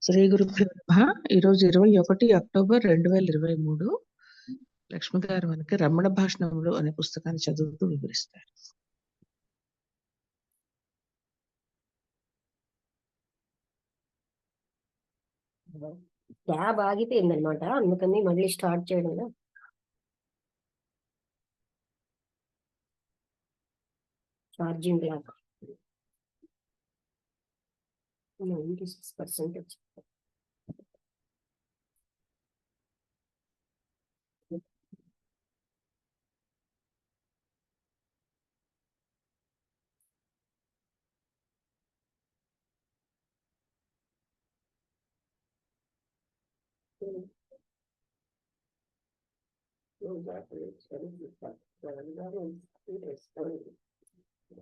శ్రీ గురుభ్యో నమః. ఈరోజు 21 అక్టోబర్ 2023 లక్ష్మి గారు మనకి రమణ భాషణములు అనే పుస్తకాన్ని చదువుతూ వివరిస్తారు. ట్యాబ్ ఆగిపోయింది అనమాట, అందుకని మళ్ళీ స్టార్ట్ చేయడం. ఛార్జింగ్ లాగా 96% వచ్చింది.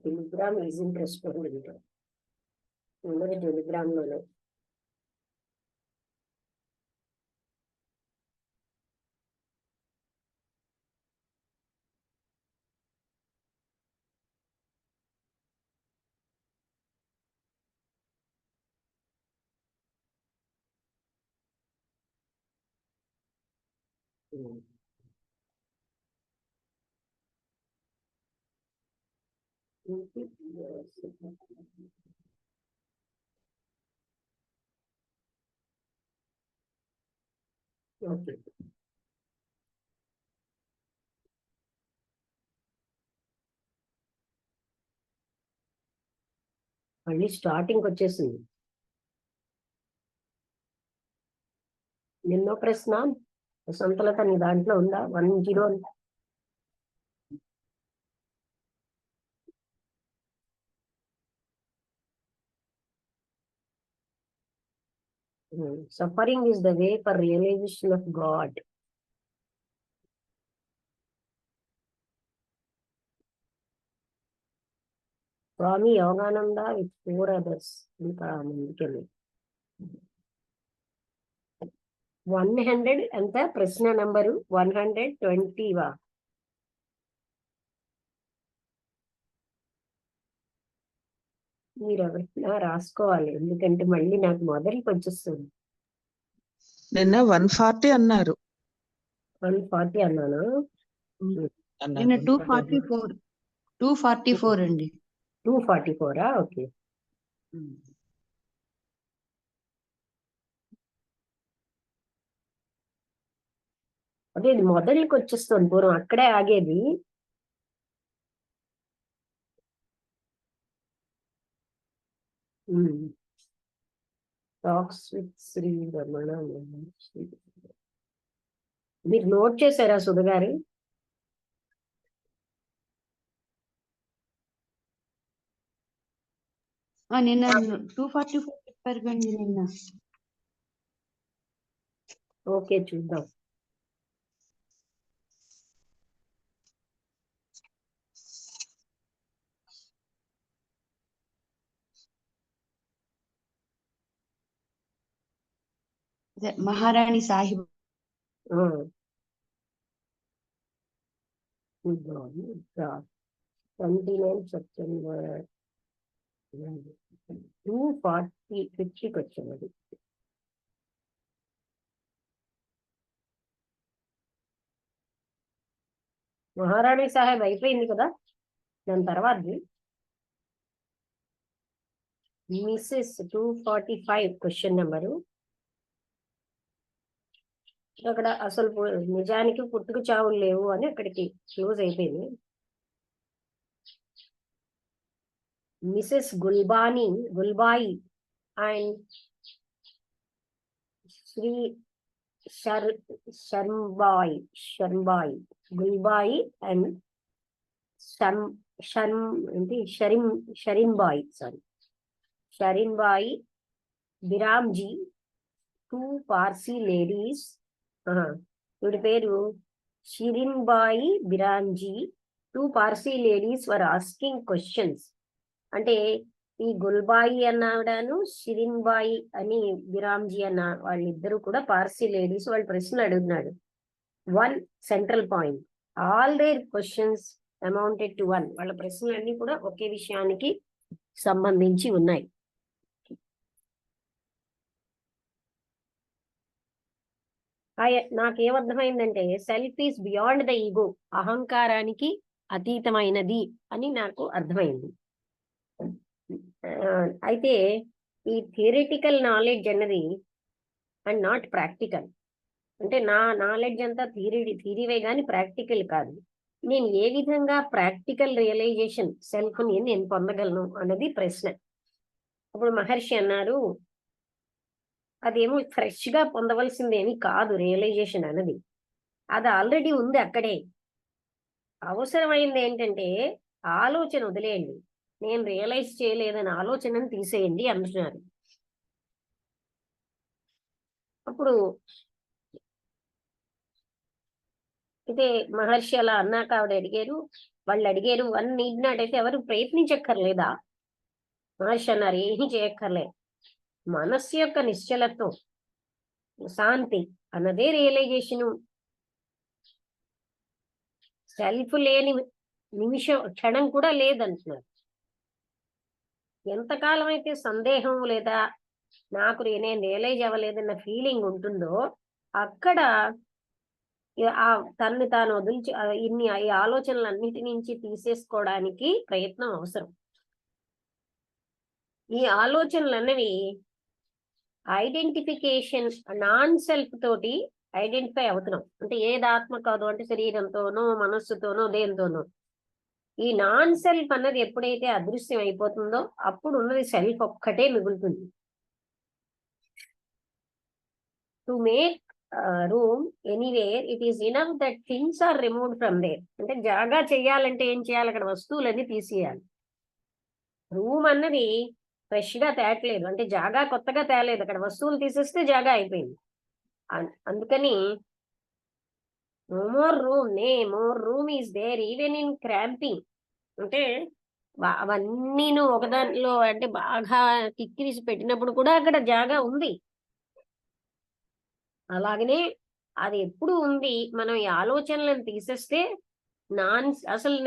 Telegram is interesting. టెలిగ్రామ్ లోనే ఓకే. మళ్ళీ స్టార్టింగ్ వచ్చేసింది. నిన్నో ప్రశ్న సొంతలత నీ దాంట్లో ఉందా? 10 suffering is the way for realization of God. Swami Yogananda with 4 others. ఇంకా ముందుకెళ్ళి 100 ఎంత ప్రశ్న నంబరు 120వా? మీరు ఎవరైనా రాసుకోవాలి, ఎందుకంటే మళ్ళీ నాకు మొదటికి వచ్చేస్తుంది. నిన్న 140 అన్నారు. 140 అన్నాను. నిన్న 244 అండి. 244 ఓకే. అదే ఇది మొదటికి వచ్చేస్తుంది. పూర్వం అక్కడే ఆగేది. Talks with Shri Ramana. మీరు నోట్ చేశారా సుధగారు? నిన్న 244 చెప్పారు కండి నిన్న. ఓకే, చూద్దాం. మహారాణి సాహిబ్ 29 సెప్టెంబర్ 240 వచ్చినది. మహారాణి సాహెబ్ అయిపోయింది కదా, దాని తర్వాత మిస్సెస్ 245 క్వశ్చన్ నెంబరు. అక్కడ అసలు నిజానికి పుట్టుకు చావులు లేవు అని అక్కడికి క్లోజ్ అయిపోయింది. Mrs Gulbai and Shri Sharbai Gulbai and Shirinbai Biramji, 2 Parsi ladies. వీడి పేరు Shirinbai Biramji. 2 Parsi ladies were asking questions. అంటే ఈ గుల్బాయి అన్నావిడను షిరిన్బాయి అని బిరామ్జీ అన్న వాళ్ళిద్దరూ కూడా పార్సీ లేడీస్. వాళ్ళు ప్రశ్నలు అడుగుతున్నాడు. 1 central point, all their questions amounted to 1. వాళ్ళ ప్రశ్నలన్నీ కూడా ఒకే విషయానికి సంబంధించి ఉన్నాయి. నాకేమర్థమైందంటే self is beyond the ego, అహంకారానికి అతీతమైనది అని నాకు అర్థమైంది. అయితే ఈ థియరిటికల్ నాలెడ్జ్ అన్నది అండ్ నాట్ ప్రాక్టికల్. అంటే నా నాలెడ్జ్ అంతా థియరీవే కానీ ప్రాక్టికల్ కాదు. నేను ఏ విధంగా ప్రాక్టికల్ రియలైజేషన్ సెల్ఫ్ ని నేను పొందగలను అన్నది ప్రశ్న. అప్పుడు మహర్షి అన్నారు, అదేమో ఫ్రెష్ గా పొందవలసిందేమి కాదు రియలైజేషన్ అన్నది, అది ఆల్రెడీ ఉంది అక్కడే. అవసరమైంది ఏంటంటే ఆలోచన వదిలేయండి, నేను రియలైజ్ చేయలేదని ఆలోచనను తీసేయండి అంటున్నారు. అప్పుడు అయితే మహర్షి అలా అన్నాక వాళ్ళు అడిగారు వన్ నీడ్ నాట్, అయితే ఎవరు ప్రయత్నించక్కర్లేదా? మహర్షి అన్నారు, ఏమీ చేయక్కర్లే, మనస్సు యొక్క నిశ్చలత్వం, శాంతి అన్నదే రియలైజేషను. సెల్ఫ్ లేని నిమిషం క్షణం కూడా లేదంటున్నారు. ఎంతకాలం అయితే సందేహం లేదా నాకు నేను రియలైజ్ అవ్వలేదన్న ఫీలింగ్ ఉంటుందో అక్కడ తన్ని తాను వదిలిచి ఈ ఆలోచనలన్నిటి నుంచి తీసేసుకోవడానికి ప్రయత్నం అవసరం. ఈ ఆలోచనలు అన్నవి ఐడెంటిఫికేషన్ నాన్ సెల్ఫ్ తోటి ఐడెంటిఫై అవుతున్నాం. అంటే ఏది ఆత్మ కాదు అంటే శరీరంతోనో మనస్సుతోనో దేనితోనో. ఈ నాన్ సెల్ఫ్ అన్నది ఎప్పుడైతే అదృశ్యం అయిపోతుందో అప్పుడు ఉన్నది సెల్ఫ్ ఒక్కటే మిగులుతుంది. To make room anywhere it is enough that things are removed from there. అంటే జాగా చేయాలంటే ఏం చేయాలి? అక్కడ వస్తువులన్నీ తీసేయాలి. రూమ్ అన్నది ఫ్రెష్ గా తేటలేదు, అంటే జాగా కొత్తగా తేలేదు, అక్కడ వస్తువులు తీసేస్తే జాగా అయిపోయింది. అందుకని no more room, more room is there even in cramping. అంటే అవన్నీ ఒకదానిలో అంటే బాగా కిక్కిరిసి పెట్టినప్పుడు కూడా అక్కడ జాగా ఉంది. అలాగనే అది ఎప్పుడు ఉంది. మనం ఈ ఆలోచనలను తీసేస్తే అసలు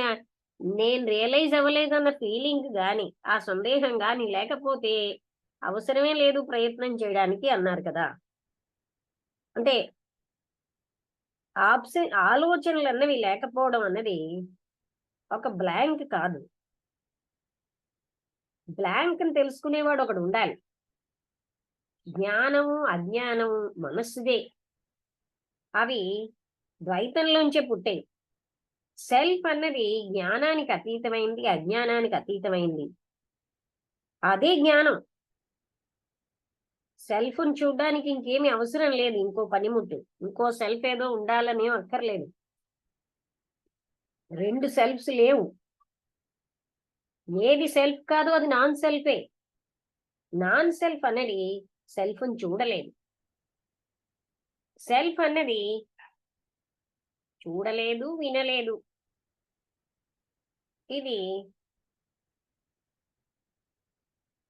నేను రియలైజ్ అవ్వలేదన్న ఫీలింగ్ గాని ఆ సందేహం గాని లేకపోతే అవసరమే లేదు ప్రయత్నం చేయడానికి అన్నారు కదా. అంటే ఆలోచనలు అన్నవి లేకపోవడం అన్నది ఒక బ్లాంక్ కాదు. బ్లాంక్ అని తెలుసుకునేవాడు ఒకడు ఉండాలి. జ్ఞానము అజ్ఞానము మనస్సుదే, అవి ద్వైతంలోంచే పుట్టాయి. సెల్ఫ్ అన్నది జ్ఞానానికి అతీతమైంది, అజ్ఞానానికి అతీతమైంది. అదే జ్ఞానం. సెల్ఫ్ని చూడడానికి ఇంకేమీ అవసరం లేదు, ఇంకో పనిముట్టు, ఇంకో సెల్ఫ్ ఏదో ఉండాలని అక్కర్లేదు. రెండు సెల్ఫ్స్ లేవు. ఏది సెల్ఫ్ కాదు అది నాన్ సెల్ఫే. నాన్ సెల్ఫ్ అన్నది సెల్ఫ్ని చూడలేదు. సెల్ఫ్ అన్నది చూడలేదు, వినలేదు. ఇది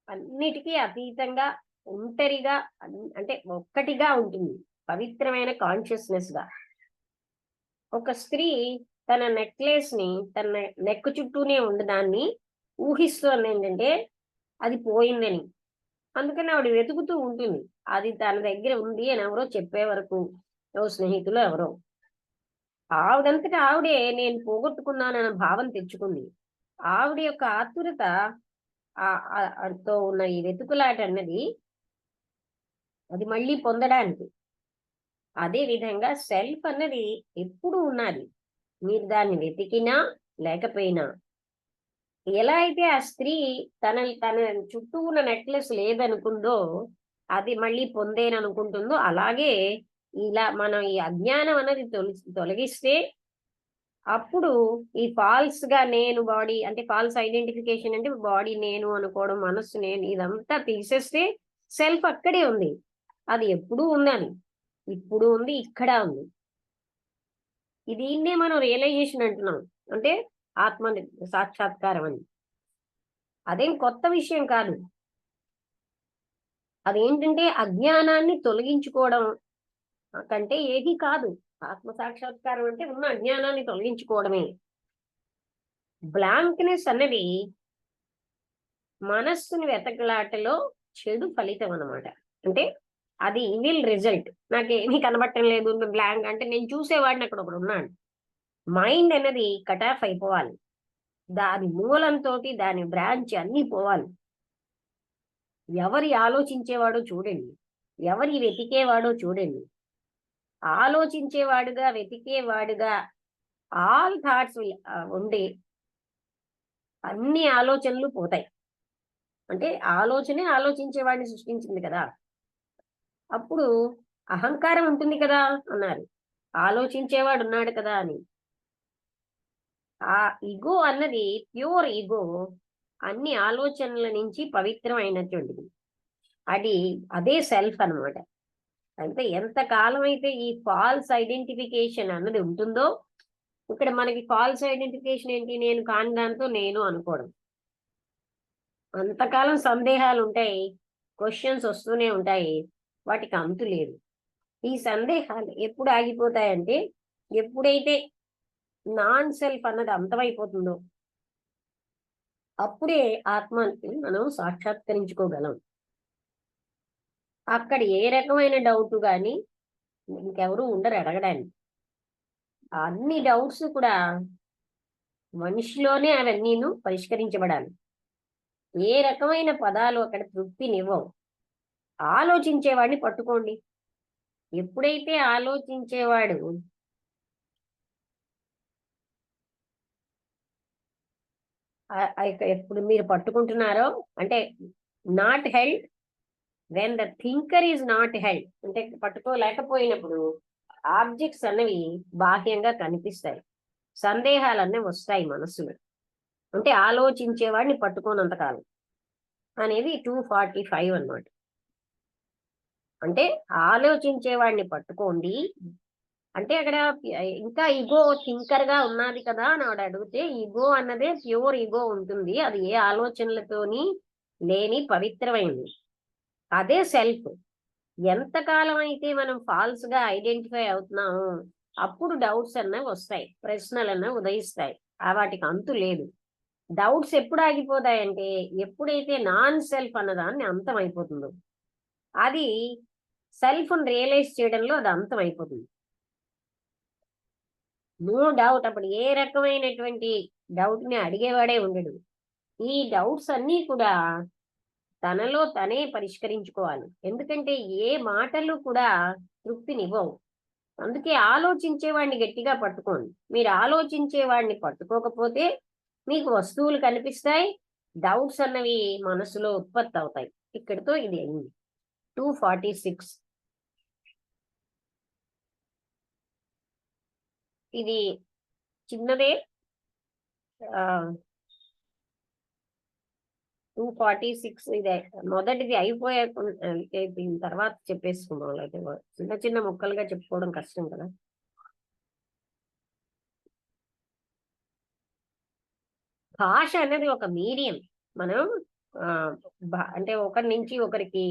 అన్నిటికీ అతీతంగా ఒంటరిగా అంటే ఒక్కటిగా ఉంటుంది, పవిత్రమైన కాన్షియస్నెస్ గా. ఒక స్త్రీ తన నెక్లెస్ ని తన నెక్ చుట్టూనే ఉండదాన్ని ఊహిస్తోంది ఏంటంటే అది పోయిందని. అందుకని ఆవిడ వెతుకుతూ ఉంటుంది. అది తన దగ్గర ఉంది అని ఎవరో చెప్పే వరకు, స్నేహితులు ఎవరో. ఆవిడంతటా ఆవిడే నేను పోగొట్టుకున్నానన్న భావం తెచ్చుకుంది. ఆవిడ యొక్క ఆతురత తో ఉన్న ఈ వెతుకులాట అన్నది అది మళ్ళీ పొందడానికి. అదే విధంగా సెల్ఫ్ అన్నది ఎప్పుడు ఉన్నది, మీరు దాన్ని వెతికినా లేకపోయినా. ఎలా అయితే ఆ స్త్రీ తన చుట్టూ ఉన్న నెక్లెస్ లేదనుకుందో అది మళ్ళీ పొందేననుకుంటుందో, అలాగే ఇలా మనం ఈ అజ్ఞానం అనేది తొలగిస్తే అప్పుడు ఈ ఫాల్స్ గా నేను బాడీ అంటే ఫాల్స్ ఐడెంటిఫికేషన్ అంటే బాడీ నేను అనుకోవడం, మనస్సు నేను, ఇదంతా తీసేస్తే సెల్ఫ్ అక్కడే ఉంది. అది ఎప్పుడూ ఉన్నది, ఇప్పుడు ఉంది, ఇక్కడ ఉంది. దీన్నే మనం రియలైజేషన్ అంటున్నాం, అంటే ఆత్మ సాక్షాత్కారం అని. అదేం కొత్త విషయం కాదు. అదేంటంటే అజ్ఞానాన్ని తొలగించుకోవడం కంటే ఏది కాదు. ఆత్మ సాక్షాత్కారం అంటే ఉన్న అజ్ఞానాన్ని తొలగించుకోవడమే. బ్లాంక్నెస్ అన్నది మనస్సుని వెతకలాటలో చెడు ఫలితం అన్నమాట. అంటే అది ఇవిల్ రిజల్ట్. నాకేమీ కనబడటం లేదు, బ్లాంక్ అంటే నేను చూసేవాడిని అక్కడ ఒకడు ఉన్నాడు. మైండ్ అనేది కట్ ఆఫ్ అయిపోవాలి, దాని మూలంతో దాని బ్రాంచ్ అన్ని పోవాలి. ఎవరి ఆలోచించేవాడో చూడండి, ఎవరి వెతికేవాడో చూడండి. ఆలోచించేవాడుగా వెతికేవాడుగా ఆల్ థాట్స్ ఉండి అన్ని ఆలోచనలు పోతాయి. అంటే ఆలోచనే ఆలోచించేవాడిని సృష్టించింది కదా. అప్పుడు అహంకారం ఉంటుంది కదా అన్నారు, ఆలోచించేవాడు ఉన్నాడు కదా అని. ఆ ఈగో అన్నది ప్యూర్ ఈగో అన్ని ఆలోచనల నుంచి పవిత్రమైనటువంటిది. అదే సెల్ఫ్ అన్నమాట. అంటే ఎంత కాలం అయితే ఈ ఫాల్స్ ఐడెంటిఫికేషన్ అన్నది ఉంటుందో, ఇక్కడ మనకి ఫాల్స్ ఐడెంటిఫికేషన్ ఏంటి, నేను కాని దాంతో నేను అనుకోవడం. అంతకాలం సందేహాలు ఉంటాయి, క్వశ్చన్స్ వస్తూనే ఉంటాయి, వాటికి అంతు లేదు. ఈ సందేహాలు ఎప్పుడు ఆగిపోతాయంటే ఎప్పుడైతే నాన్ సెల్ఫ్ అన్నది అంతమైపోతుందో అప్పుడే ఆత్మని మనం సాక్షాత్కరించుకోగలం. అక్కడ ఏ రకమైన డౌట్ కానీ ఇంకెవరు ఉండరు అడగడానికి. అన్ని డౌట్స్ కూడా మనిషిలోనే అవన్నీను పరిష్కరించబడాలి. ఏ రకమైన పదాలు అక్కడ తృప్తినివ్వవు. ఆలోచించేవాడిని పట్టుకోండి. ఎప్పుడైతే ఆలోచించేవాడు ఎప్పుడు మీరు పట్టుకుంటున్నారో, అంటే not held when the thinker is not held, అంటే పట్టుకోలేకపోయినప్పుడు ఆబ్జెక్ట్స్ అన్నవి బాహ్యంగా కనిపిస్తాయి, సందేహాలన్నీ వస్తాయి మనస్సులో. అంటే ఆలోచించేవాడిని పట్టుకోనంతకాలం అనేది 245 అన్నమాట. అంటే ఆలోచించేవాడిని పట్టుకోండి అంటే అక్కడ ఇంకా ఈగో థింకర్ గా ఉన్నది కదా అని ఆవిడ అడిగితే, ఈగో అన్నదే ప్యూర్ ఈగో ఉంటుంది, అది ఏ ఆలోచనలతోని లేని పవిత్రమైంది, అదే సెల్ఫ్. ఎంతకాలం అయితే మనం ఫాల్స్ గా ఐడెంటిఫై అవుతున్నామో అప్పుడు డౌట్స్ అన్నవి వస్తాయి, ప్రశ్నలు అన్నవి ఉదయిస్తాయి. వాటికి అంతు లేదు. డౌట్స్ ఎప్పుడు ఆగిపోతాయంటే ఎప్పుడైతే నాన్ సెల్ఫ్ అన్నదాన్ని అంతం అయిపోతుందో, అది సెల్ఫ్ రియలైజ్ చేయడంలో అది అంతం అయిపోతుంది. No doubt. అప్పుడు ఏ రకమైనటువంటి డౌట్ ని అడిగేవాడే ఉండడు. ఈ డౌట్స్ అన్నీ కూడా తనలో తనే పరిష్కరించుకోవాలి. ఎందుకంటే ఏ మాటలు కూడా తృప్తినివ్వవు. అందుకే ఆలోచించేవాడిని గట్టిగా పట్టుకోండి. మీరు ఆలోచించేవాడిని పట్టుకోకపోతే మీకు వస్తువులు కనిపిస్తాయి, డౌట్స్ అన్నవి మనసులో ఉత్పత్తి అవుతాయి. ఇక్కడితో ఇది అయింది. 246. ఇది చిన్నదే. 246 ఇదే మొదటిది అయిపోయిన తర్వాత చెప్పేసుకున్నాం. అయితే చిన్న చిన్న ముక్కలుగా చెప్పుకోవడం కష్టం కదా. భాష అనేది ఒక మీడియం. మనం అంటే ఒకరి నుంచి ఒకరికి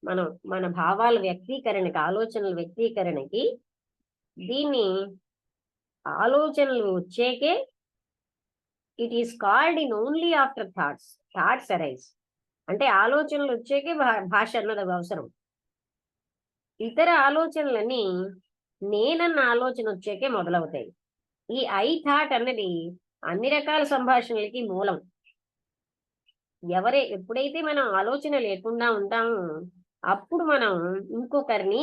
మనం మన భావాల వ్యక్తీకరణకి, ఆలోచనల వ్యక్తీకరణకి, దీన్ని ఆలోచనలు వచ్చేకే it is called in only after thoughts arise. అంటే ఆలోచనలు వచ్చేకే భాష అన్నది అవసరం. ఇతర ఆలోచనలన్నీ నేనన్న ఆలోచన వచ్చేకే మొదలవుతాయి. ఈ ఐ థాట్ అన్నది అన్ని రకాల సంభాషణలకి మూలం. ఎప్పుడైతే మనం ఆలోచన లేకుండా ఉంటామో అప్పుడు మనం ఇంకొకరిని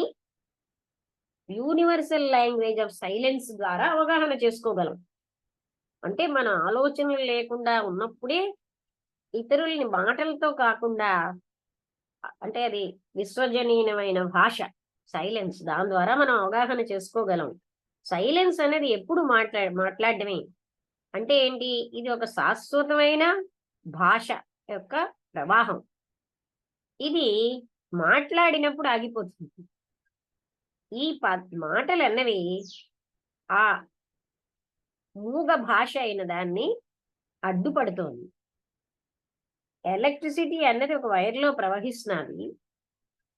యూనివర్సల్ లాంగ్వేజ్ ఆఫ్ సైలెన్స్ ద్వారా అవగాహన చేసుకోగలం. అంటే మన ఆలోచనలు లేకుండా ఉన్నప్పుడే ఇతరుల్ని మాటలతో కాకుండా, అంటే అది విశ్వజనీయమైన భాష సైలెన్స్, దాని ద్వారా మనం అవగాహన చేసుకోగలం. సైలెన్స్ అనేది ఎప్పుడు మాట్లాడడమే. అంటే ఏంటి, ఇది ఒక శాశ్వతమైన భాష యొక్క ప్రవాహం. ఇది మాట్లాడినప్పుడు ఆగిపోతుంది. ఈ మాటలు అన్నవి ఆ మూగ భాష అయిన దాన్ని అడ్డుపడుతోంది. ఎలక్ట్రిసిటీ అన్నది ఒక వైర్లో ప్రవహిస్తున్నది.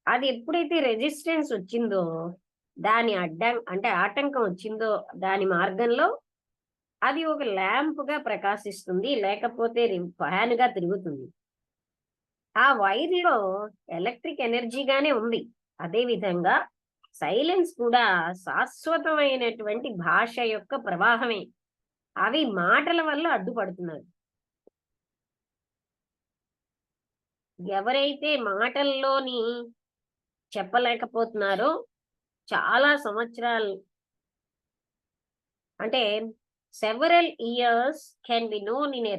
అది ఎప్పుడైతే రెసిస్టెన్స్ వచ్చిందో, దాని ఆటంకం వచ్చిందో దాని మార్గంలో అది ఒక ల్యాంప్ గా ప్రకాశిస్తుంది, లేకపోతే ఫ్యాన్ గా తిరుగుతుంది. ఆ వైర్ లో ఎలక్ట్రిక్ ఎనర్జీగానే ఉంది. అదే విధంగా సైలెన్స్ కూడా శాశ్వతమైనటువంటి భాష యొక్క ప్రవాహమే. అవి మాటల వల్ల అడ్డుపడుతున్నారు. ఎవరైతే మాటల్లోని చెప్పలేకపోతున్నారో చాలా సంవత్సరాలు, అంటే several years can be known in a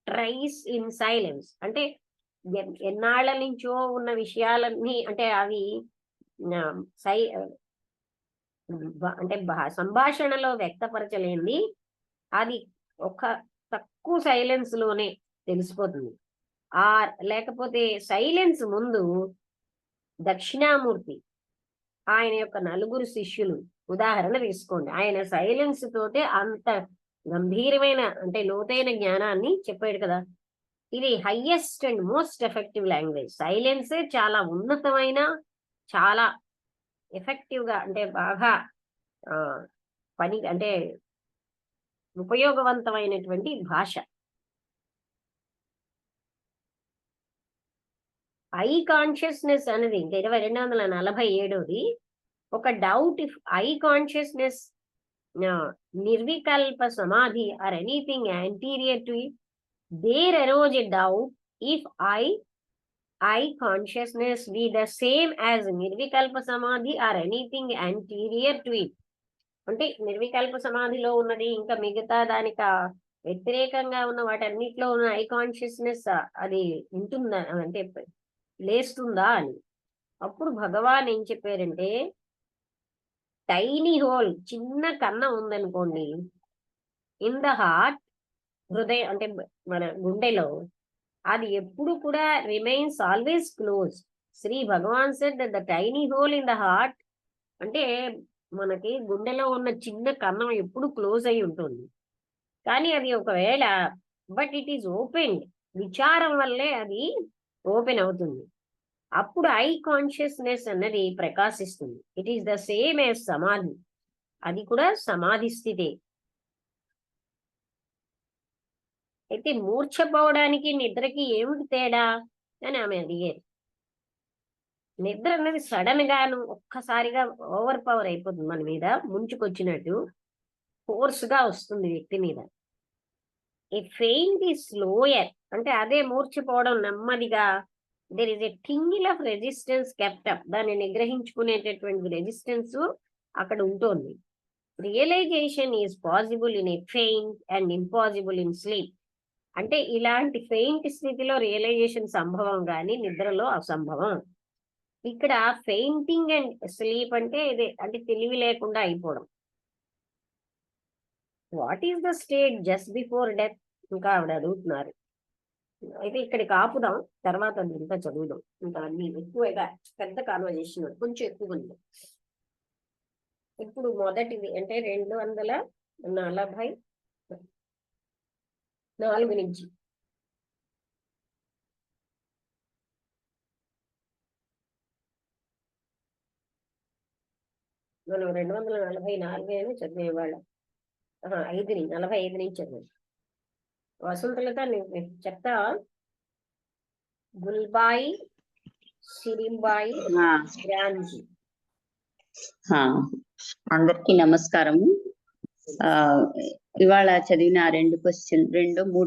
trice in silence. అంటే ఎన్నాళ్ళ నుంచో ఉన్న విషయాలన్నీ, అంటే అవి ఆ, సై అంటే సంభాషణలో వ్యక్తపరచలేంది, అది ఒక తక్కువ సైలెన్స్ లోనే తెలిసిపోతుంది. ఆ లేకపోతే సైలెన్స్ ముందు దక్షిణామూర్తి ఆయన యొక్క 9 శిష్యులు ఉదాహరణ తీసుకోండి. ఆయన సైలెన్స్ తోటే అంత గంభీరమైన, అంటే లోతైన జ్ఞానాన్ని చెప్పాడు కదా. ఇది highest and most effective language. సైలెన్సే చాలా ఉన్నతమైన, చాలా ఎఫెక్టివ్ గా, అంటే బాగా పని, అంటే ఉపయోగవంతమైనటువంటి భాష. ఐ కాన్షియస్నెస్ అనేది ఇంకా 2247ది ఒక doubt. If I consciousness, nirvikalpa samadhi or anything anterior to it, there arose a doubt if I consciousness be the same as nirvikalpa samadhi or anything anterior to it. అంటే నిర్వికల్ప సమాధిలో ఉన్నది ఇంకా మిగతా దానికి వ్యతిరేకంగా ఉన్న వాటన్నిటిలో ఉన్న ఐ కాన్షియస్నెస్ అది ఉంటుందా, అంటే లేస్తుందా అని. అప్పుడు భగవాన్ ఏం చెప్పారంటే, టైనీ హోల్, చిన్న కన్నం ఉందనుకోండి, ఇన్ ద హార్ట్, హృదయం అంటే మన గుండెలో, అది ఎప్పుడు కూడా remains always close. Shri Bhagavan said the tiny hole in the heart, అంటే మనకి గుండెలో ఉన్న చిన్న కన్నం ఎప్పుడు క్లోజ్ అయి ఉంటుంది. కానీ అది ఒకవేళ, బట్ ఇట్ ఈస్ ఓపెన్, విచారం వల్లే అది ఓపెన్ అవుతుంది. అప్పుడు ఐ కాన్షియస్నెస్ అన్నది ప్రకాశిస్తుంది. It is the same as సమాధి, అది కూడా సమాధి స్థితే. అయితే మూర్ఛపోవడానికి నిద్రకి ఏమిటి తేడా అని ఆమె అడిగారు. నిద్ర అనేది సడన్ గాను ఒక్కసారిగా ఓవర్ పవర్ అయిపోతుంది, మన మీద ముంచుకొచ్చినట్టు ఫోర్స్ గా వస్తుంది వ్యక్తి మీద. ఏ ఫెయింట్ ఈ స్లోయర్, అంటే అదే మూర్ఛపోవడం నెమ్మదిగా. There is a tingle of resistance kept up, దాన్ని నిగ్రహించుకునేటటువంటి రెసిస్టెన్స్ అక్కడ ఉంటుంది. Realization is possible in a faint and impossible in sleep. అంటే ఇలాంటి ఫెయింట్ స్థితిలో రియలైజేషన్ సంభవం, కానీ నిద్రలో అసంభవం. ఇక్కడ ఫెయింటింగ్ అండ్ స్లీప్ అంటే ఇదే, అంటే తెలివి లేకుండా అయిపోవడం. What is the state just before death, ఇంకా ఆవిడ అడుగుతున్నారు. అయితే ఇక్కడికి ఆపుదాం, తర్వాత ఇంకా చదువుదాం. ఇంకా అన్ని ఎక్కువగా పెద్ద కాన్వర్జేషన్ కొంచెం ఎక్కువ ఉంది. ఇప్పుడు మొదటిది అంటే 244 నుంచి. మనం 244 చదివేవాళ్ళం. 45 నుంచి చదివాం. వసంతలత చెప్తా. గుల్బాయి, సిరింబాయి, రాంజీ. అందరికీ నమస్కారము. ఇవాళ చదివిన 3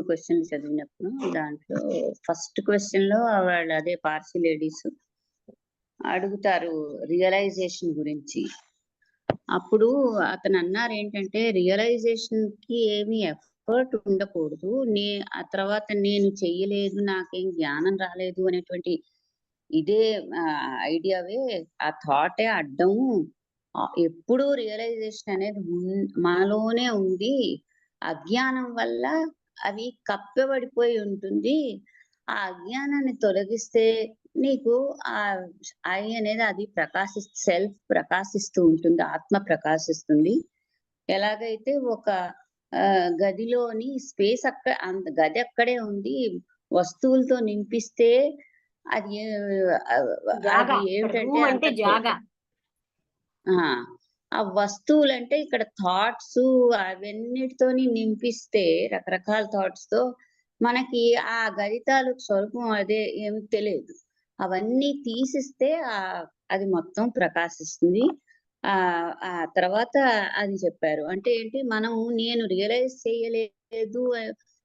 క్వశ్చన్లు చదివినప్పుడు, దాంట్లో ఫస్ట్ క్వశ్చన్ లో వాళ్ళ అదే పార్సీ లేడీస్ అడుగుతారు రియలైజేషన్ గురించి. అప్పుడు అతను అన్నారు ఏంటంటే, రియలైజేషన్ కి ఏమి ఎఫర్ట్ ఉండకూడదు, ఆ తర్వాత నేను చెయ్యలేదు, నాకేం జ్ఞానం రాలేదు అనేటువంటి ఇదే ఐడియావే, ఆ థాటే అడ్డము. ఎప్పుడు రియలైజేషన్ అనేది మనలోనే ఉంది, అజ్ఞానం వల్ల అవి కప్పెబడిపోయి ఉంటుంది. ఆ అజ్ఞానాన్ని తొలగిస్తే నీకు ఆ ఐ అనేది అది సెల్ఫ్ ప్రకాశిస్తూ ఉంటుంది, ఆత్మ ప్రకాశిస్తుంది. ఎలాగైతే ఒక గదిలోని స్పేస్ గది అక్కడే ఉంది, వస్తువులతో నింపిస్తే అది ఏమిటంటే ఆ వస్తువులు అంటే ఇక్కడ థాట్స్ అవన్నిటితోని నింపిస్తే, రకరకాల థాట్స్ తో మనకి ఆ గణితాలు స్వరూపం అదే ఏమి తెలియదు. అవన్నీ తీసిస్తే అది మొత్తం ప్రకాశిస్తుంది. ఆ తర్వాత అది చెప్పారు. అంటే ఏంటి, మనం నేను రియలైజ్ చేయలేదు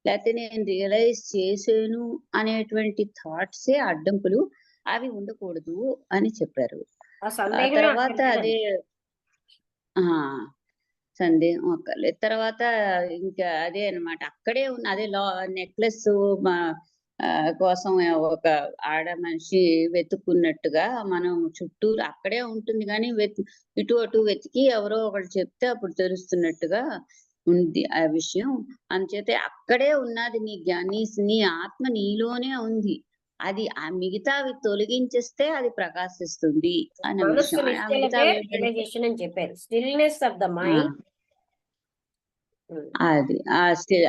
లేకపోతే నేను రియలైజ్ చేసాను అనేటువంటి థాట్సే అడ్డంకులు, అవి ఉండకూడదు అని చెప్పారు. ఆ ఆ సందేహమే తర్వాత అదే అక్కర్లేదండి. ఆ సందేహం అక్కర్లేదు. తర్వాత ఇంకా అదే అన్నమాట. అక్కడే ఉన్న అదే నెక్లెస్ కోసం ఒక ఆడ మనిషి వెతుక్కున్నట్టుగా మనం చుట్టూరు అక్కడే ఉంటుంది కానీ ఇటు అటు వెతికి ఎవరో ఒకళ్ళు చెప్తే అప్పుడు తెలుస్తున్నట్టుగా ఉంది ఆ విషయం. అందుచేత అక్కడే ఉన్నది నీ ఆత్మ నీలోనే ఉంది. అది ఆ మిగతావి తొలగించేస్తే అది ప్రకాశిస్తుంది అన్న మనస్సు విషయం. ఆ నిశ్చలతే మిగతావి ఏంటంటే రియలైజేషన్ అని చెప్పారు. స్టిల్నెస్ ఆఫ్ ద ఆ, మైండ్. అది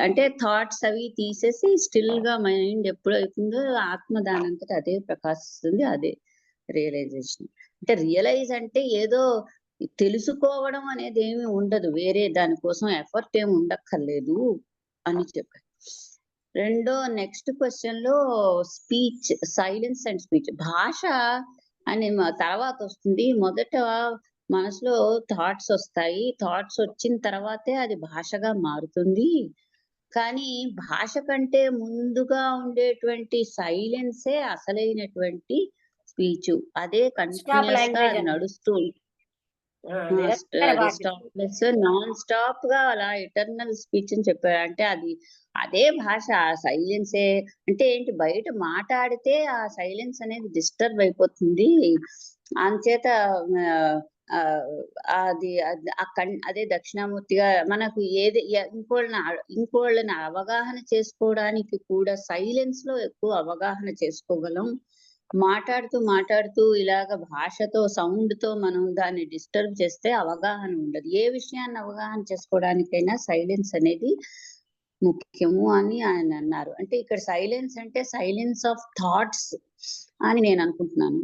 అంటే థాట్స్ అవి తీసేసి స్టిల్ గా మైండ్ ఎప్పుడైతుందో ఆత్మ దానంతట అదే ప్రకాశిస్తుంది. అదే రియలైజేషన్. అంటే రియలైజ్ అంటే ఏదో తెలుసుకోవడం అనేది ఏమి ఉండదు, వేరే దానికోసం ఎఫర్ట్ ఏమి ఉండక్కర్లేదు అని చెప్పారు. నెక్స్ట్ క్వశ్చన్ లో స్పీచ్, సైలెన్స్ అండ్ స్పీచ్. భాష అని తర్వాత వస్తుంది. మొదట మనసులో థాట్స్ వస్తాయి, థాట్స్ వచ్చిన తర్వాతే అది భాషగా మారుతుంది. కానీ భాష కంటే ముందుగా ఉండేటువంటి సైలెన్సే అసలైనటువంటి స్పీచ్. అదే స్టాప్ కంటిన్యూస్ గా లాంగ్వేజ్ అది అన్నారు. నడుస్తూ నిరంతర అది భాష. స్టాప్లెస్ నాన్ స్టాప్ గా అలా ఇటర్నల్ స్పీచ్ అని చెప్పారు. అంటే అదే భాష, ఆ సైలెన్సే. అంటే ఏంటి, బయట మాట్లాడితే ఆ సైలెన్స్ అనేది డిస్టర్బ్ అయిపోతుంది. అంచేత ఆ, అదే దక్షిణామూర్తిగా మనకు ఇంకోళ్ళని అవగాహన చేసుకోవడానికి కూడా సైలెన్స్ లో ఎక్కువ అవగాహన చేసుకోగలం. మాట్లాడుతూ ఇలాగ భాషతో, సౌండ్ తో మనం దాన్ని డిస్టర్బ్ చేస్తే అవగాహన ఉండదు. ఏ విషయాన్ని అవగాహన చేసుకోవడానికైనా సైలెన్స్ అనేది ముఖ్యము అని ఆయన అన్నారు. అంటే ఇక్కడ సైలెన్స్ అంటే సైలెన్స్ ఆఫ్ థాట్స్ అని నేను అనుకుంటున్నాను.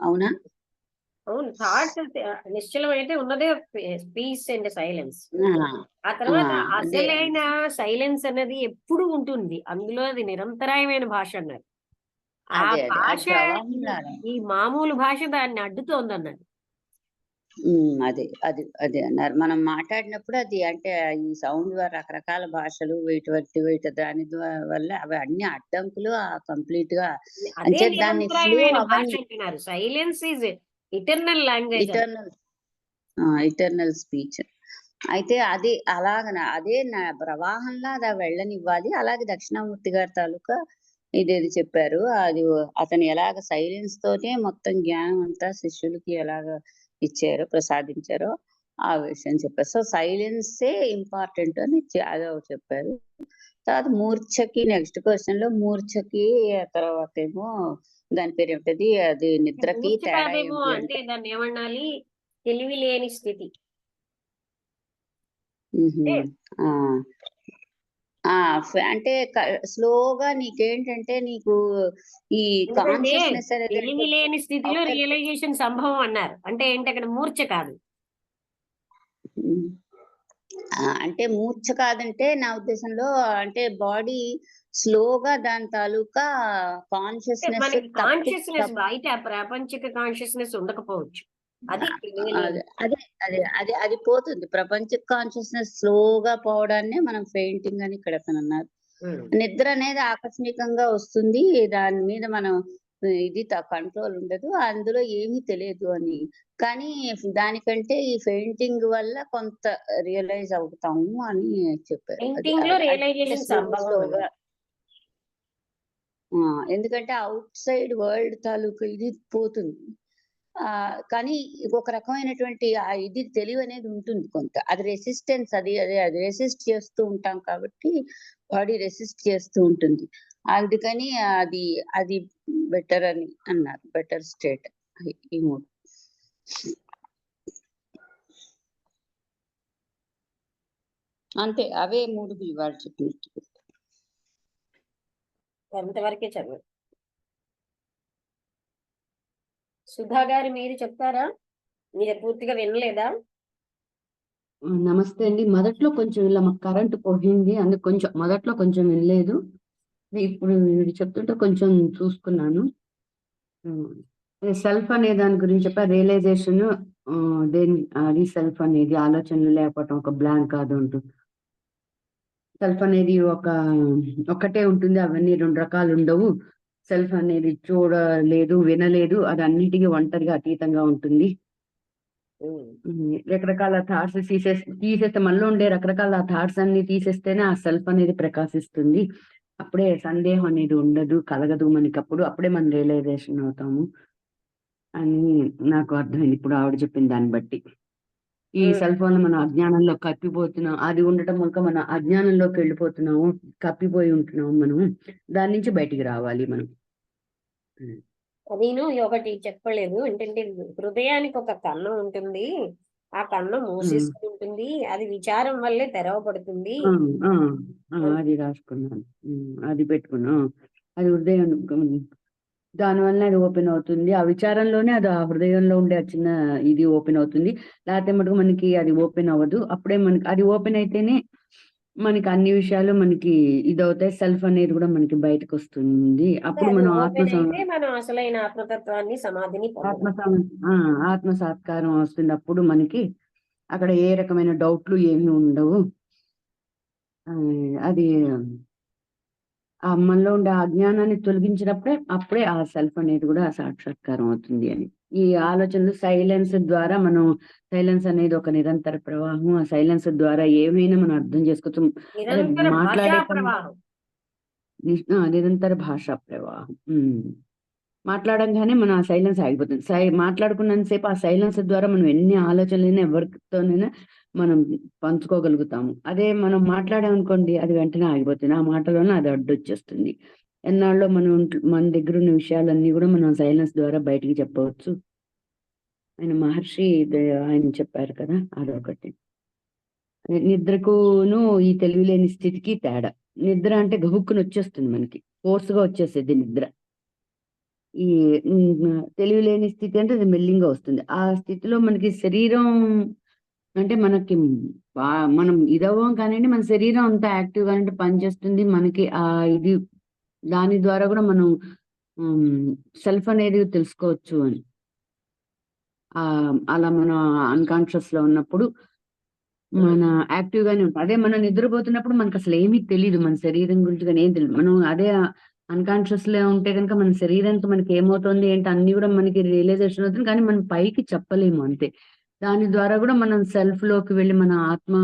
అవునా? అవును, థాట్స్ నిశ్చలం అయితే ఉన్నదే పీస్ అండ్ సైలెన్స్. ఆ ఆ, తర్వాత అదే అసలైన సైలెన్స్ అనేది ఎప్పుడు ఉంటుంది, అందులో అది నిరంతరాయమైన భాష అన్నారు. ఆ అదే అది భాష ప్రవాహం ఈ- లాగా. ఈ మామూలు భాష దాన్ని అడ్డుతోంది అన్నారు. అదే అన్నారు. మనం మాట్లాడినప్పుడు అది అంటే ఈ సౌండ్ రకరకాల భాషలు వీటి దాని వల్ల అవి అన్ని అడ్డంకులు కంప్లీట్ గా అదే అంటే దాన్ని ఫ్లో నిరంతరాయమైన భాష అవన్నీ అంటున్నారు. Silence is eternal language. Eternal speech. అయితే అది అలాగన అదే ప్రవాహంలా అది వెళ్ళనివ్వాలి. అలాగే దక్షిణామూర్తి గారి తాలూకా ఇదేది చెప్పారు, అది అతను ఎలాగ సైలెన్స్ తోనే మొత్తం జ్ఞానం అంతా శిష్యులకి ఎలాగ ఇచ్చారో, ప్రసాదించారో ఆ విషయం చెప్పారు. సో సైలెన్సే ఇంపార్టెంట్ అని అదో చెప్పారు. తర్వాత మూర్ఛకి, నెక్స్ట్ క్వశ్చన్ లో మూర్ఛకి తర్వాత ఏమో దాని పేరు ఏమిటది, అది నిద్రకి మూర్ఛ తేడా కాదేమో, ఏమిటి అంటే అంటే దాన్ని ఏమనాలి, తెలివి లేని స్థితి. అంటే స్లోగా నీకేంటంటే నీకు ఈ ఎందుకంటే కాన్షియస్నెస్ అనేది తెలివి లేని స్థితిలో అవతల రియలైజేషన్ సంభవం అన్నారు. అంటే ఏంటి, అక్కడ మూర్ఛ కాదు. అంటే మూర్ఛ కాదంటే నా ఉద్దేశంలో అంటే బాడీ స్లోగా దాని తాలూకా అంటే కాన్షియస్నెస్ మనకి కాన్షియస్నెస్ బయట ప్రాపంచిక కాన్షియస్నెస్ ఉండకపోవచ్చు. అది తెలివి లేని. అది పోతుంది. ప్రపంచ కాన్షియస్నెస్ స్లోగా పోవడాన్ని మనం ఫెయింటింగ్ అని ఇక్కడ అన్నారు. నిద్ర అనేది ఆకస్మికంగా వస్తుంది, దాని మీద మనం ఇది కంట్రోల్ ఉండదు, అందులో ఏమీ తెలియదు అని. కానీ దానికంటే ఈ పెయింటింగ్ వల్ల కొంత రియలైజ్ అవుతాము అని చెప్పారు. పెయింటింగ్ లో రియలైజేషన్ సంభవం స్లోగా. ఎందుకంటే అవుట్ సైడ్ వరల్డ్ తాలూకు ఇది పోతుంది. కానీ ఒక రకమైనటువంటి ఇది తెలివి అనేది ఉంటుంది కొంత. అది రెసిస్టెన్స్, అది రెసిస్ట్ చేస్తూ ఉంటాం కాబట్టి బాడీ రెసిస్ట్ చేస్తూ ఉంటుంది. అందుకని అది బెటర్ అని అన్నారు. బెటర్ స్టేట్ ఈ మూడు. అంతే, అవే మూడు ఇవాళ చెప్పినట్టు. అంతవరకే చదివారు. సుధా గారు మీరు చెప్తారా? మీరు పూర్తిగా వినలేదా? నమస్తే అండి. మొదట్లో కొంచెం ఇలా మాకు కరెంటు పోయింది, అందుకు మొదట్లో కొంచెం వినలేదు. ఇప్పుడు ఇది చెప్తుంటే కొంచెం చూసుకున్నాను. సెల్ఫ్ అనే దాని గురించి చెప్పారు. రియలైజేషన్ దేని అది సెల్ఫ్ అనేది ఆలోచనలు లేకపోవటం, ఒక బ్లాంక్ కాదు ఉంటుంది. సెల్ఫ్ అనేది ఒక్కటే ఉంటుంది, అవన్నీ రెండు రకాలు ఉండవు. సెల్ఫ్ అనేది చూడలేదు, వినలేదు, అది అన్నిటికీ ఒంటరిగా అతీతంగా ఉంటుంది. రకరకాల థాట్స్ తీసేస్తే మనలో ఉండే రకరకాల థాట్స్ అన్ని తీసేస్తేనే ఆ సెల్ఫ్ అనేది ప్రకాశిస్తుంది. అప్పుడే సందేహం అనేది ఉండదు, కలగదు మనకి. అప్పుడే మనం రియలైజేషన్ అవుతాము అని నాకు అర్థమైంది ఇప్పుడు ఆవిడ చెప్పిన దాన్ని బట్టి. ఈ సెల్ ఫోన్ మనం అజ్ఞానంలో కప్పిపోతున్నాం, అది ఉండటం వల్ల మన అజ్ఞానంలోకి వెళ్ళిపోతున్నాము, కప్పిపోయి ఉంటున్నాము. మనం దాని నుంచి బయటికి రావాలి మనం. నేను ఒకటి చెప్పలేదు ఏంటంటే, హృదయానికి ఒక కన్నం ఉంటుంది, ఆ కన్నం మూసేసుకుని ఉంటుంది, అది విచారం వల్లే తెరవబడుతుంది. అది రాసుకున్నాను, అది పెట్టుకున్నా. అది హృదయం, దానివల్ల అది ఓపెన్ అవుతుంది. ఆ విచారంలోనే అది ఆ హృదయంలో ఉండే ఆ చిన్న ఇది ఓపెన్ అవుతుంది. లేకపోతే మటుకు మనకి అది ఓపెన్ అవ్వదు. అప్పుడే మనకి అది ఓపెన్ అయితేనే మనకి అన్ని విషయాలు మనకి ఇదవుతాయి. సెల్ఫ్ అనేది కూడా మనకి బయటకు వస్తుంది. అప్పుడు అది మనం ఓపెన్ అయితే మనం అసలైన ఆత్మతత్వాన్ని, సమాధిని పొందగలం. ఆత్మ సాత్కారం వస్తుంది. అప్పుడు మనకి అక్కడ ఏ రకమైన డౌట్లు ఏమీ ఉండవు. అది ఆ మనలో ఉండే అజ్ఞానాన్ని తొలగించినప్పుడే అప్పుడే ఆ సెల్ఫ్ అనేది కూడా సాక్షాత్కారం అవుతుంది అని. ఈ ఆలోచనలు సైలెన్స్ ద్వారా మనం, సైలెన్స్ అనేది ఒక నిరంతర ప్రవాహం. ఆ సైలెన్స్ ద్వారా ఏమైనా మనం అర్థం చేసుకోవచ్చు. అదే నిరంతర భాషా మాట్లాడే ప్రవాహం. నిరంతర భాషా ప్రవాహం. మాట్లాడంగానే మనం ఆ సైలెన్స్ ఆగిపోతుంది. మాట్లాడుకున్నంతసేపు ఆ సైలెన్స్ ద్వారా మనం ఎన్ని ఆలోచనలైనా ఎవరితోనైనా మనం పంచుకోగలుగుతాము. అదే మనం మాట్లాడామనుకోండి, అది వెంటనే ఆగిపోతుంది. ఆ మాటలోనే అది అడ్డొచ్చేస్తుంది. ఎన్నాళ్ళలో మన దగ్గర ఉన్న విషయాలన్నీ కూడా మనం సైలెన్స్ ద్వారా బయటికి చెప్పవచ్చు. ఆయన మహర్షి ఆయన చెప్పారు కదా, అదొకటి. నిద్రకును ఈ తెలివిలేని స్థితికి తేడా. నిద్ర అంటే గబుక్కుని వచ్చేస్తుంది, మనకి ఫోర్స్ గా వచ్చేసేది నిద్ర. ఈ తెలివిలేని స్థితి అంటే అది మెల్లింగా వస్తుంది. ఆ స్థితిలో మనకి శరీరం అంటే మనకి మనం ఇదవ్వం కానివ్వండి, మన శరీరం అంతా యాక్టివ్ గా అంటే పనిచేస్తుంది. మనకి ఆ ఇది దాని ద్వారా కూడా మనం సెల్ఫ్ అనేది తెలుసుకోవచ్చు అని. అలా మనం అన్కాన్షియస్ లో ఉన్నప్పుడు మన యాక్టివ్ గానే ఉంటాం. అదే మనం నిద్రపోతున్నప్పుడు మనకు అసలు ఏమీ తెలియదు, మన శరీరం గురించి కానీ ఏం తెలియదు. మనం అదే అన్కాన్షియస్ లో ఉంటే కనుక మన శరీరానికి మనకి ఏమవుతుంది ఏంటి అన్ని కూడా మనకి రియలైజేషన్ అవుతుంది, కానీ మనం పైకి చెప్పలేము అంతే. దాని ద్వారా కూడా మనం సెల్ఫ్ లోకి వెళ్ళి మన ఆత్మ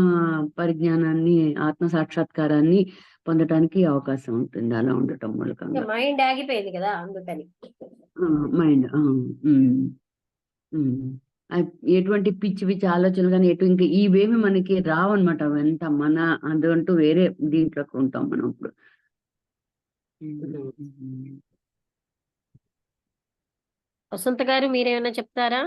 పరిజ్ఞానాన్ని, ఆత్మ సాక్షాత్కారాన్ని పొందటానికి అవకాశం ఉంటుంది అలా ఉండటం మూలకంగా. మైండ్ ఆగిపోయింది కదా, అందుకని. మైండ్ ఎటువంటి పిచ్చి పిచ్చి ఆలోచనలు కానీ ఇంకా ఇవేమి మనకి రావన్నమాట. వెంట మన అదంటూ వేరే దీంట్లోకి ఉంటాం మనం ఇప్పుడు. వసంత గారు మీరేమైనా చెప్తారా?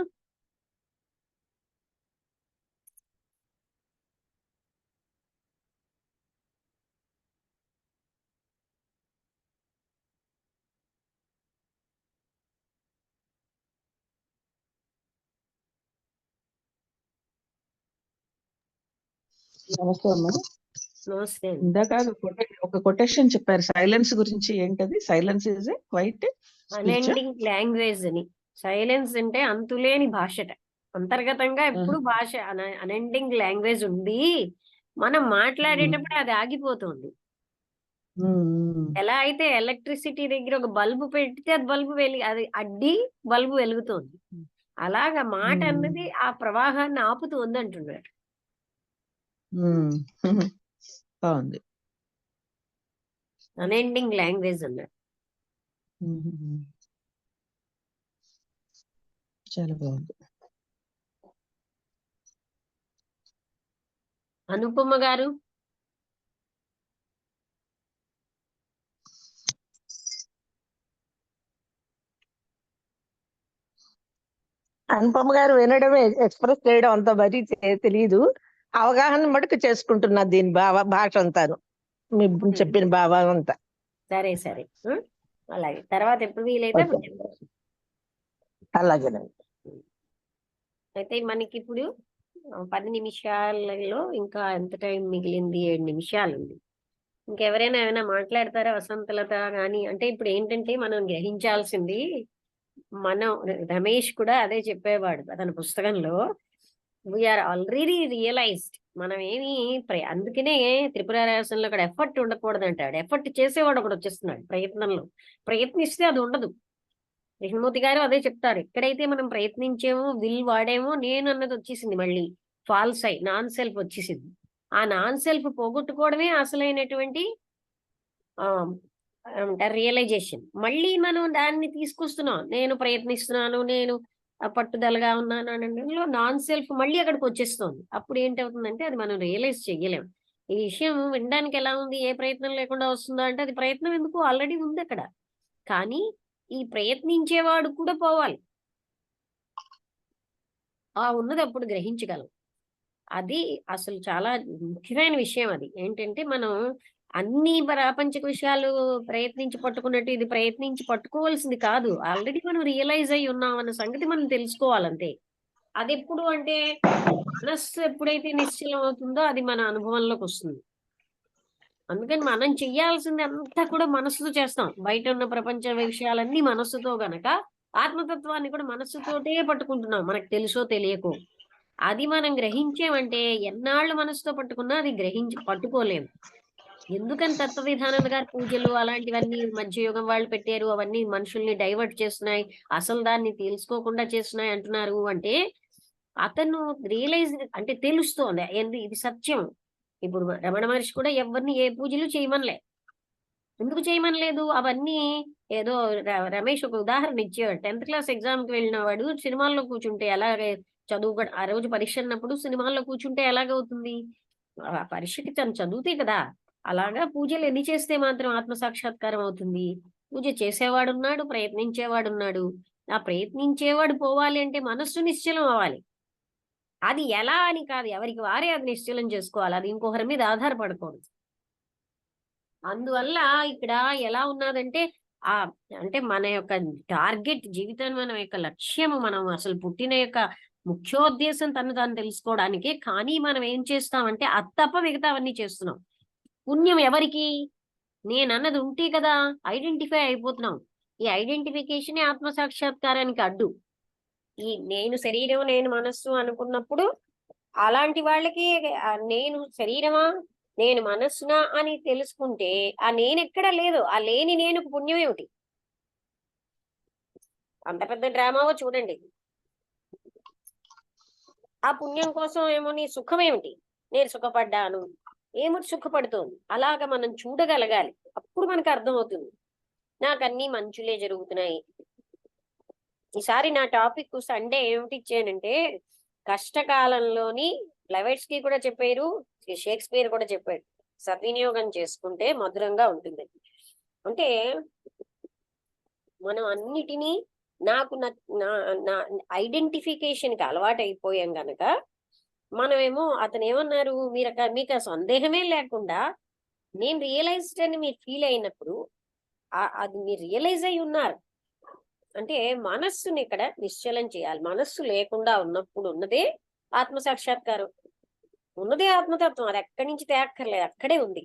నమస్తే అమ్మా. నమస్తే. ఇందాక ఒక కొటేషన్ చెప్పారు సైలెన్స్ గురించి. ఏంటది? Silence is a quiet unending language అని. సైలెన్స్ అంటే అంతులేని భాషట. అంతర్గతంగా ఎప్పుడు భాష అన్ఎండింగ్ లాంగ్వేజ్ ఉంది. మనం మాట్లాడేటప్పుడు అది ఆగిపోతుంది. ఎలా అయితే ఎలక్ట్రిసిటీ దగ్గర ఒక బల్బు పెడితే అది అది అడ్డి బల్బు వెలుగుతుంది. అలాగా మాట అన్నది ఆ ప్రవాహాన్ని ఆపుతుంది అంటున్నాడు. బాగుంది. అన్ఎండింగ్ లాంగ్వేజ్ అన్నాడు. చాలా బాగుంది. అనుపమ గారు. అనుపమ గారు వినడమే, ఎక్స్ప్రెస్ చేయడం అంత మరీ తెలియదు. అవగాహన మటుకు చేసుకుంటున్నా దీని భాష అంతాను, మీ చెప్పిన భావం అంతా. సరే సరే, అలాగే. తర్వాత ఎప్పుడు వీలైతే అలాగేనండి. అయితే మనకి ఇప్పుడు 10 నిమిషాలలో ఇంకా ఎంత టైం మిగిలింది? 7 నిమిషాలు ఉంది. ఇంకెవరైనా ఏమైనా మాట్లాడతారా? వసంతలత కానీ. అంటే ఇప్పుడు ఏంటంటే మనం గ్రహించాల్సింది, మనం రమేష్ కూడా అదే చెప్పేవాడు తన పుస్తకంలో. We are already realised. మనం ఏమి అందుకనే త్రిపురారాసంలో అక్కడ ఎఫర్ట్ ఉండకూడదు అంటాడు. ఎఫర్ట్ చేసేవాడు ఒకడు వచ్చేస్తున్నాడు ప్రయత్నంలో. ప్రయత్నిస్తే అది ఉండదు. కృష్ణమూర్తి గారు అదే చెప్తారు. ఎక్కడైతే మనం ప్రయత్నించేమో, విల్ వాడేమో, నేను అన్నది వచ్చేసింది, మళ్ళీ ఫాల్స్ అయి నాన్ సెల్ఫ్ వచ్చేసింది. ఆ నాన్ సెల్ఫ్ పోగొట్టుకోవడమే అసలైనటువంటి రియలైజేషన్. మళ్ళీ మనం దాన్ని తీసుకొస్తున్నాం. నేను ప్రయత్నిస్తున్నాను, నేను పట్టుదలగా ఉన్నాను అనడంలో నాన్ సెల్ఫ్ మళ్ళీ అక్కడికి వచ్చేస్తుంది. అప్పుడు ఏంటవుతుందంటే అది మనం రియలైజ్ చెయ్యలేం. ఈ విషయం వినడానికి ఎలా ఉంది, ఏ ప్రయత్నం లేకుండా వస్తుందా అంటే అది ప్రయత్నం ఎందుకు, ఆల్రెడీ ఉంది అక్కడ. కానీ ఈ ప్రయత్నించేవాడు కూడా పోవాలి. ఆ ఉన్నది అప్పుడు గ్రహించగలం. అది అసలు చాలా ముఖ్యమైన విషయం. అది ఏంటంటే మనం అన్ని ప్రాపంచిక విషయాలు ప్రయత్నించి పట్టుకున్నట్టు ఇది ప్రయత్నించి పట్టుకోవాల్సింది కాదు. ఆల్రెడీ మనం రియలైజ్ అయి ఉన్నాం అన్న సంగతి మనం తెలుసుకోవాలంతే. అది ఎప్పుడు అంటే మనస్సు ఎప్పుడైతే నిశ్చలం అవుతుందో అది మన అనుభవంలోకి వస్తుంది. అందుకని మనం చెయ్యాల్సింది అంతా కూడా మనస్సుతో చేస్తాం. బయట ఉన్న ప్రపంచ విషయాలన్నీ మనస్సుతో గనక ఆత్మతత్వాన్ని కూడా మనస్సుతోటే పట్టుకుంటున్నాం, మనకు తెలుసో తెలియకో. అది మనం గ్రహించేమంటే ఎన్నాళ్ళు మనసుతో పట్టుకున్నా అది పట్టుకోలేము. ఎందుకని తత్వ విధానంద గారు పూజలు అలాంటివన్నీ మధ్యయుగం వాళ్ళు పెట్టారు, అవన్నీ మనుషుల్ని డైవర్ట్ చేస్తున్నాయి, అసలు దాన్ని తెలుసుకోకుండా చేస్తున్నాయి అంటున్నారు అంటే, అతను రియలైజ్ అంటే తెలుస్తోంది ఇది సత్యం. ఇప్పుడు రమణ మహర్షి కూడా ఎవరిని ఏ పూజలు చేయమనలే. ఎందుకు చేయమనలేదు? అవన్నీ ఏదో రమేష్ ఒక ఉదాహరణ ఇచ్చేవాడు. 10th క్లాస్ ఎగ్జామ్కి వెళ్ళిన వాడు సినిమాల్లో కూర్చుంటే ఎలాగే చదువు, ఆ రోజు పరీక్ష అన్నప్పుడు సినిమాల్లో కూర్చుంటే ఎలాగవుతుంది? ఆ పరీక్షకి తను చదివితే కదా. అలాగా పూజలు ఎన్ని చేస్తే మాత్రం ఆత్మసాక్షాత్కారం అవుతుంది? పూజ చేసేవాడున్నాడు, ప్రయత్నించేవాడున్నాడు. ఆ ప్రయత్నించేవాడు పోవాలి అంటే మనస్సు నిశ్చలం అవ్వాలి. అది ఎలా అని కాదు, ఎవరికి వారే అది నిశ్చలం చేసుకోవాలి. అది ఇంకొకరి మీద ఆధారపడకూడదు. అందువల్ల ఇక్కడ ఎలా ఉన్నదంటే అంటే మన యొక్క టార్గెట్ జీవితం, మన యొక్క లక్ష్యము, మనం అసలు పుట్టిన యొక్క ముఖ్యోద్దేశం తను తాను తెలుసుకోవడానికే. కానీ మనం ఏం చేస్తామంటే అది తప్ప మిగతావన్నీ చేస్తున్నాం. పుణ్యం ఎవరికి? నేనన్నది ఉంటే కదా ఐడెంటిఫై అయిపోతున్నాం. ఈ ఐడెంటిఫికేషనే ఆత్మసాక్షాత్కారానికి అడ్డు. ఈ నేను శరీరం, నేను మనస్సు అనుకున్నప్పుడు అలాంటి వాళ్ళకి నేను శరీరమా, నేను మనస్సునా అని తెలుసుకుంటే ఆ నేనెక్కడా లేదు. ఆ లేని నేను పుణ్యం ఏమిటి? అంత పెద్ద డ్రామావో చూడండి. ఆ పుణ్యం కోసం ఏమో నీ సుఖం ఏమిటి? నేను సుఖపడ్డాను, ఏమిటి సుఖపడుతోంది? అలాగా మనం చూడగలగాలి. అప్పుడు మనకు అర్థమవుతుంది నాకు అన్ని మంచులే జరుగుతున్నాయి. ఈసారి నా టాపిక్ సండే ఏమిటి ఇచ్చానంటే, కష్టకాలంలోని బ్లెవెట్స్కీ కూడా చెప్పారు, షేక్స్పియర్ కూడా చెప్పాడు, సద్వినియోగం చేసుకుంటే మధురంగా ఉంటుంది. అంటే మనం అన్నిటినీ నాకు నా ఐడెంటిఫికేషన్కి అలవాటు అయిపోయాం గనక మనమేమో అతను ఏమన్నారు, మీకు ఆ సందేహమే లేకుండా నేను రియలైజ్డ్ అని మీరు ఫీల్ అయినప్పుడు అది మీరు రియలైజ్ అయి ఉన్నారు అంటే మనస్సుని ఇక్కడ నిశ్చలం చేయాలి. మనస్సు లేకుండా ఉన్నప్పుడు ఉన్నదే ఆత్మసాక్షాత్కారం, ఉన్నదే ఆత్మతత్వం. అది ఎక్కడి నుంచి తేక్కర్లేదు, అక్కడే ఉంది.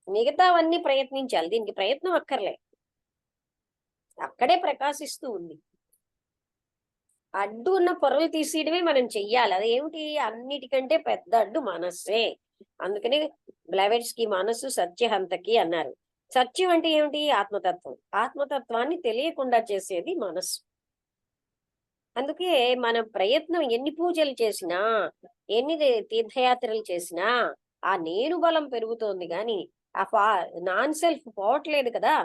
మిగతావన్నీ ప్రయత్నించాలి, దీనికి ప్రయత్నం అక్కర్లే, అక్కడే ప్రకాశిస్తూ ఉంది. అడ్డు ఉన్న పొరలు తీసేయడమే మనం చెయ్యాలి. అదేమిటి? అన్నిటికంటే పెద్ద అడ్డు మనస్సే. అందుకని బ్లెవెట్స్కీ మనస్సు సత్యహంతకి అన్నారు. సత్యం అంటే ఏమిటి? ఆత్మతత్వం. ఆత్మతత్వాన్ని తెలియకుండా చేసేది మనస్సు. అందుకే మన ప్రయత్నం ఎన్ని పూజలు చేసినా, ఎన్ని తీర్థయాత్రలు చేసినా ఆ నేను బలం పెరుగుతోంది కానీ ఆ నాన్ సెల్ఫ్ పోవట్లేదు కదా.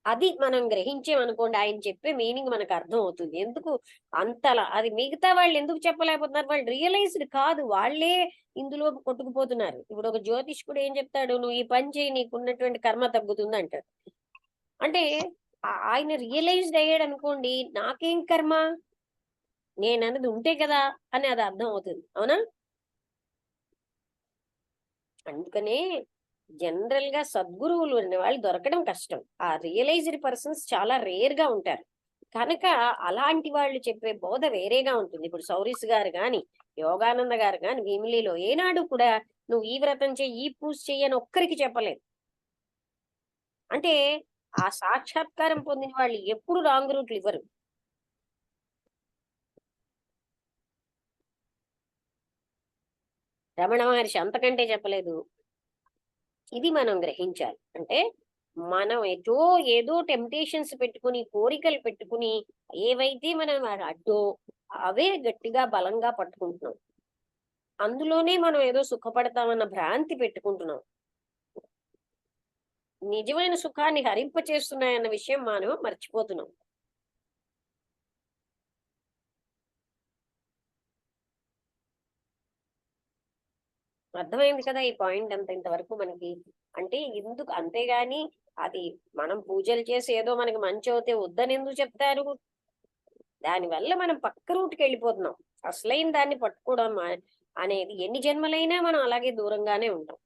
అది మనం గ్రహించామనుకోండి, ఆయన చెప్పే మీనింగ్ మనకు అర్థం అవుతుంది. ఎందుకు అంతలా అది మిగతా వాళ్ళు ఎందుకు చెప్పలేకపోతున్నారు? వాళ్ళు రియలైజ్డ్ కాదు, వాళ్ళే ఇందులో కొట్టుకుపోతున్నారు. ఇప్పుడు ఒక జ్యోతిష్కుడు ఏం చెప్తాడు, నువ్వు ఈ పని చేయి నీకు ఉన్నటువంటి కర్మ తగ్గుతుంది అంటాడు. అంటే ఆయన రియలైజ్డ్ అయ్యాడు అనుకోండి, నాకేం కర్మ, నేనన్నది ఉంటే కదా అని అది అర్థం అవుతుంది. అవునా? అందుకనే జనరల్ గా సద్గురువులు అనే వాళ్ళు దొరకడం కష్టం. ఆ రియలైజ్డ్ పర్సన్స్ చాలా రేర్ గా ఉంటారు కనుక అలాంటి వాళ్ళు చెప్పే బోధ వేరేగా ఉంటుంది. ఇప్పుడు సౌరీస్ గారు గాని యోగానంద గారు కానీ భీమిలిలో ఏనాడు కూడా నువ్వు ఈ వ్రతం చెయ్యి, ఈ పూజ చెయ్యి అని ఒక్కరికి చెప్పలేదు. అంటే ఆ సాక్షాత్కారం పొందిన వాళ్ళు ఎప్పుడు రాంగ్ రూట్లు ఇవ్వరు. రమణ మహర్షి అంతకంటే చెప్పలేదు. ఇది మనం గ్రహించాలి. అంటే మనం ఏదో టెంప్టేషన్స్ పెట్టుకుని, కోరికలు పెట్టుకుని, ఏవైతే మనం అడ్డో అవే గట్టిగా బలంగా పట్టుకుంటున్నాం. అందులోనే మనం ఏదో సుఖపడతామన్న భ్రాంతి పెట్టుకుంటున్నాం. నిజమైన సుఖాన్ని హరింపచేస్తున్నాయన్న విషయం మనం మర్చిపోతున్నాం. అర్థమైంది కదా ఈ పాయింట్ అంత ఇంతవరకు మనకి. అంటే ఎందుకు, అంతేగాని అది మనం పూజలు చేసి ఏదో మనకి మంచి అవుతే వద్దని ఎందుకు చెప్తారు? దానివల్ల మనం పక్క రూట్కి వెళ్ళిపోతున్నాం. అసలైన దాన్ని పట్టుకోవడం అనేది ఎన్ని జన్మలైనా మనం అలాగే దూరంగానే ఉంటాం.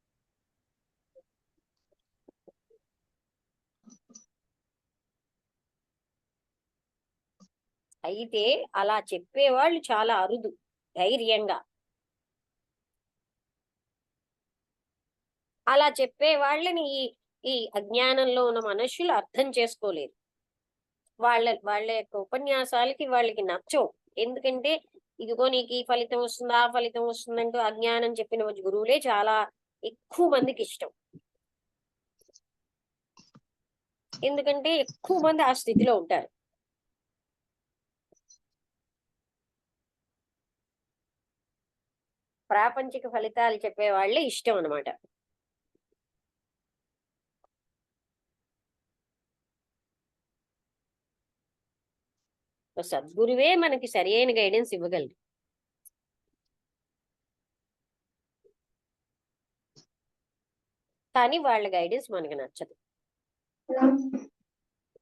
అయితే అలా చెప్పేవాళ్ళు చాలా అరుదు, ధైర్యంగా. అలా చెప్పే వాళ్ళని ఈ అజ్ఞానంలో ఉన్న మనుషులు అర్థం చేసుకోలేరు. వాళ్ళ యొక్క ఉపన్యాసాలకి వాళ్ళకి నచ్చవు. ఎందుకంటే ఇదిగో నీకు ఈ ఫలితం వస్తుంది, ఆ ఫలితం వస్తుందంటూ అజ్ఞానం చెప్పిన గురువులే చాలా ఎక్కువ మందికి ఇష్టం. ఎందుకంటే ఎక్కువ మంది ఆ స్థితిలో ఉంటారు. ప్రాపంచిక ఫలితాలు చెప్పే వాళ్ళే ఇష్టం అన్నమాట. సద్గురువే మనకి సరి అయిన గైడెన్స్ ఇవ్వగలరు. కానీ వాళ్ళ గైడెన్స్ మనకి నచ్చదు.